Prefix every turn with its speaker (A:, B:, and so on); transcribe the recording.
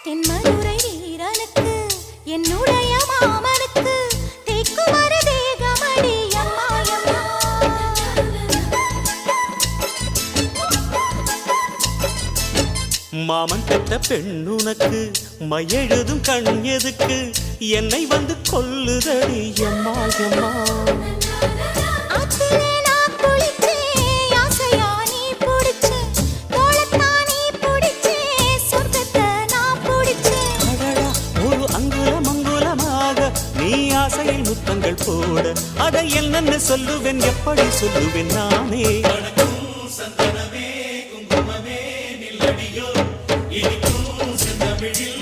A: தென்மதுரை வீரனுக்கு என்னுடைய மாமனுக்கு தேக்குமர தேகமடி அம்மா அம்மா.
B: மாமன் பெற்ற பெண்ணுனக்கு மையெழுதும் கண் எதுக்கு என்னை வந்து கொல்லுதடி அம்மா அம்மா. ஆசையில் முத்தங்கள் போட அதை என்னன்னு சொல்லுவேன் எப்படி சொல்லுவேன் நானே. சந்தனமே குங்குமமே நில்லடியோ இனிக்கும் செந்தமிழில்